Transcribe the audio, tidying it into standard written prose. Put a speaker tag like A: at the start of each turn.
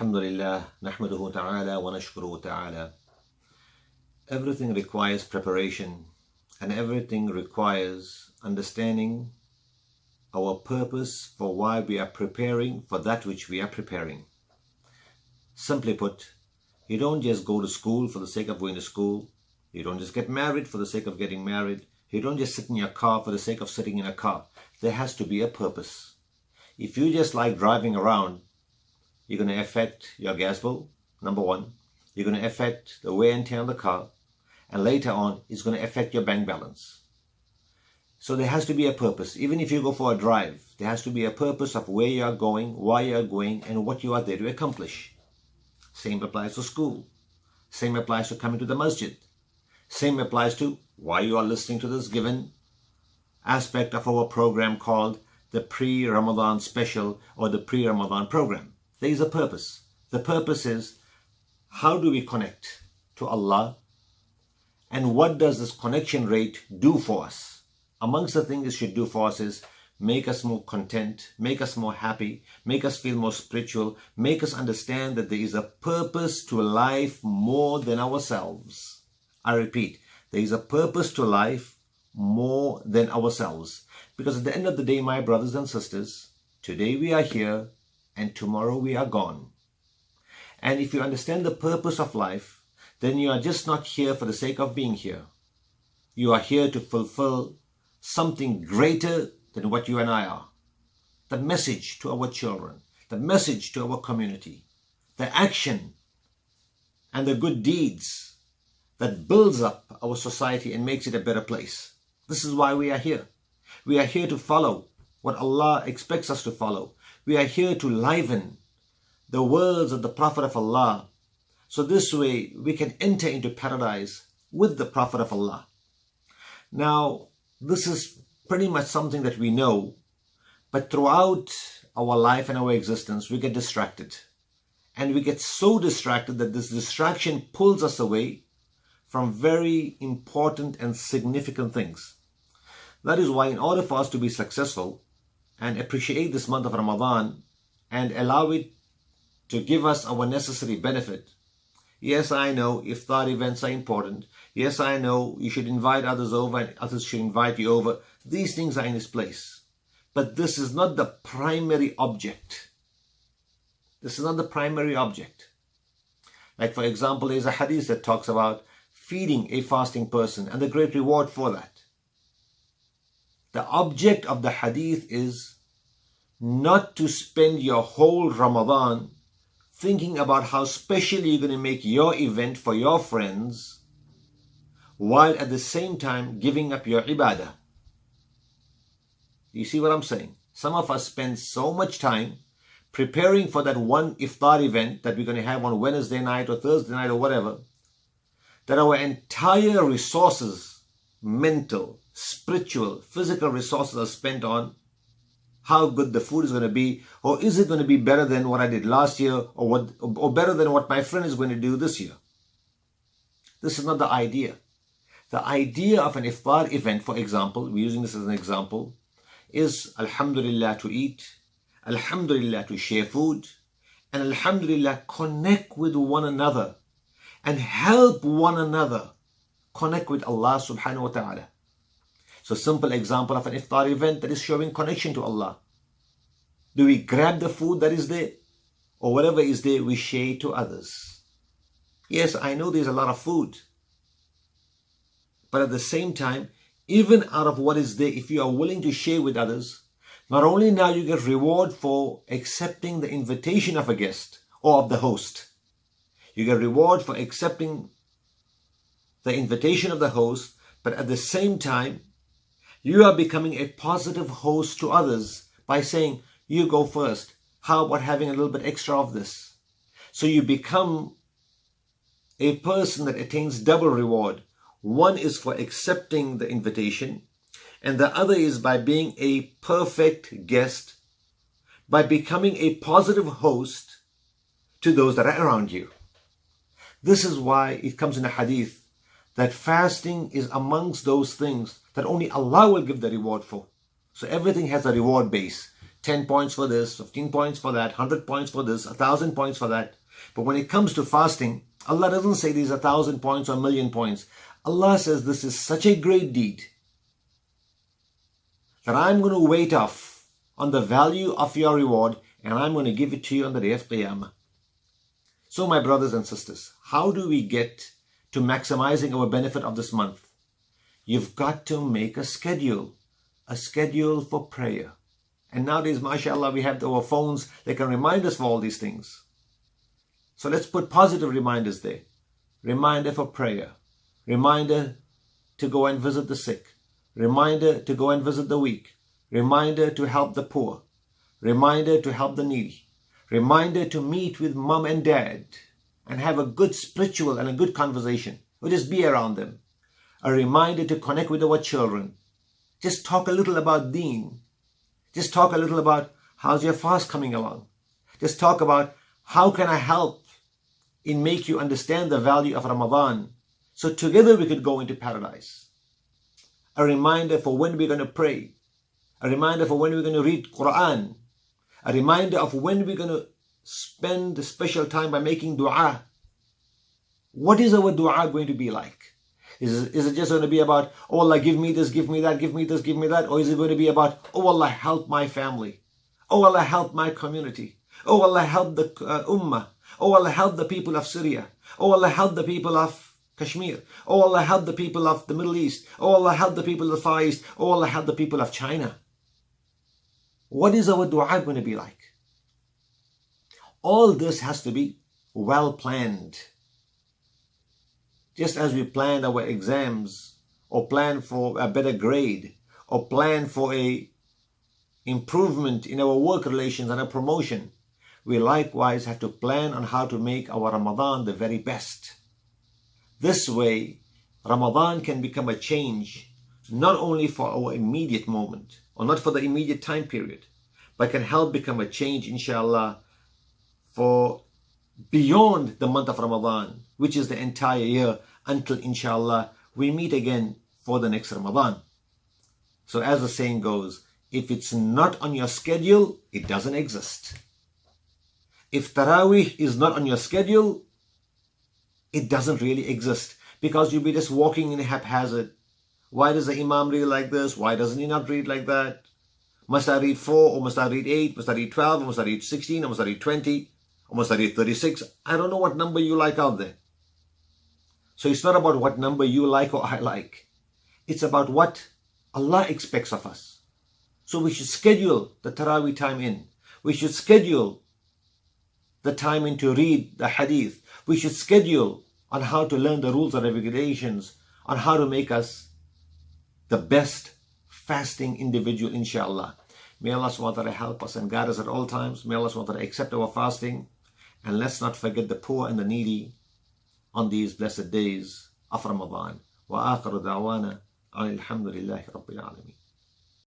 A: Alhamdulillah, nahmaduhu ta'ala wa nashkuruhu ta'ala. Everything requires preparation and everything requires understanding our purpose for why we are preparing for that which we are preparing. Simply put, you don't just go to school for the sake of going to school. You don't just get married for the sake of getting married. You don't just sit in your car for the sake of sitting in a car. There has to be a purpose. If you just like driving around, you're going to affect your gas bill, number one. You're going to affect the wear and tear on the car. And later on, it's going to affect your bank balance. So there has to be a purpose. Even if you go for a drive, there has to be a purpose of where you are going, why you are going, and what you are there to accomplish. Same applies to school. Same applies to coming to the masjid. Same applies to why you are listening to this given aspect of our program called the pre-Ramadan special or the pre-Ramadan program. There is a purpose. The purpose is, how do we connect to Allah? And what does this connection rate do for us? Amongst the things it should do for us is make us more content, make us more happy, make us feel more spiritual, make us understand that there is a purpose to life more than ourselves. I repeat, there is a purpose to life more than ourselves. Because at the end of the day, my brothers and sisters, today we are here and tomorrow we are gone. And if you understand the purpose of life, then you are just not here for the sake of being here. You are here to fulfill something greater than what you and I are. The message to our children, the message to our community, the action and the good deeds that builds up our society and makes it a better place. This is why we are here. We are here to follow what Allah expects us to follow. We are here to liven the words of the Prophet of Allah. So this way we can enter into paradise with the Prophet of Allah. Now, this is pretty much something that we know, but throughout our life and our existence, we get distracted. And we get so distracted that this distraction pulls us away from very important and significant things. That is why in order for us to be successful and appreciate this month of Ramadan and allow it to give us our necessary benefit, yes, I know iftar events are important. Yes, I know you should invite others over and others should invite you over. These things are in its place. But this is not the primary object. This is not the primary object. Like for example, there's a hadith that talks about feeding a fasting person and the great reward for that. The object of the hadith is not to spend your whole Ramadan thinking about how special you're going to make your event for your friends, while at the same time giving up your ibadah. You see what I'm saying? Some of us spend so much time preparing for that one iftar event that we're going to have on Wednesday night or Thursday night or whatever, that our entire resources, mental, spiritual, physical resources are spent on how good the food is going to be, or is it going to be better than what I did last year, or better than what my friend is going to do this year. This is not the idea. The idea of an iftar event, for example, we're using this as an example, is alhamdulillah to eat, alhamdulillah to share food, and alhamdulillah connect with one another and help one another connect with Allah subhanahu wa ta'ala. So simple example of an iftar event that is showing connection to Allah. Do we grab the food that is there? Or whatever is there, we share to others. Yes, I know there's a lot of food. But at the same time, even out of what is there, if you are willing to share with others, not only now you get reward for accepting the invitation of a guest or of the host. You get reward for accepting the invitation of the host, but at the same time, you are becoming a positive host to others by saying, you go first. How about having a little bit extra of this? So you become a person that attains double reward. One is for accepting the invitation, and the other is by being a perfect guest, by becoming a positive host to those that are around you. This is why it comes in a hadith that fasting is amongst those things that only Allah will give the reward for. So everything has a reward base. 10 points for this, 15 points for that, 100 points for this, 1,000 points for that. But when it comes to fasting, Allah doesn't say these 1,000 points or 1,000,000 points. Allah says this is such a great deed that I'm going to wait off on the value of your reward, and I'm going to give it to you on the day of Qiyamah. So my brothers and sisters, how do we get to maximizing our benefit of this month? You've got to make a schedule for prayer. And nowadays, mashallah, we have our phones that can remind us of all these things. So let's put positive reminders there. Reminder for prayer. Reminder to go and visit the sick. Reminder to go and visit the weak. Reminder to help the poor. Reminder to help the needy. Reminder to meet with mom and dad and have a good spiritual and a good conversation. Or just be around them. A reminder to connect with our children. Just talk a little about deen. Just talk a little about how's your fast coming along. Just talk about how can I help in make you understand the value of Ramadan, so together we could go into paradise. A reminder for when we're going to pray. A reminder for when we're going to read Quran. A reminder of when we're going to spend the special time by making dua. What is our dua going to be like? Is it just going to be about, oh Allah, give me this, give me that, give me this, give me that? Or is it going to be about, oh Allah, help my family. Oh Allah, help my community. Oh Allah, help the ummah. Oh Allah, help the people of Syria. Oh Allah, help the people of Kashmir. Oh Allah, help the people of the Middle East. Oh Allah, help the people of the Far East. Oh Allah, help the people of China. What is our dua going to be like? All this has to be well planned. Just as we plan our exams, or plan for a better grade, or plan for a improvement in our work relations and a promotion, we likewise have to plan on how to make our Ramadan the very best. This way, Ramadan can become a change, not only for our immediate moment, or not for the immediate time period, but can help become a change, inshallah, for beyond the month of Ramadan, which is the entire year, until inshallah we meet again for the next Ramadan. So as the saying goes, if it's not on your schedule, it doesn't exist. If Taraweeh is not on your schedule, it doesn't really exist, because you'll be just walking in haphazard. Why does the Imam read like this? Why doesn't he not read like that? Must I read 4 or must I read 8? Must I read 12 or must I read 16 or must I read 20? Or must I read 36? I don't know what number you like out there. So it's not about what number you like or I like. It's about what Allah expects of us. So we should schedule the Taraweeh time in. We should schedule the time in to read the hadith. We should schedule on how to learn the rules and regulations, on how to make us the best fasting individual, inshallah. May Allah subhanahu wa ta'ala help us and guide us at all times. May Allah subhanahu wa ta'ala accept our fasting. And let's not forget the poor and the needy on these blessed days of Ramadan. Wa akhiru da'wana alhamdulillahi rabbil alameen.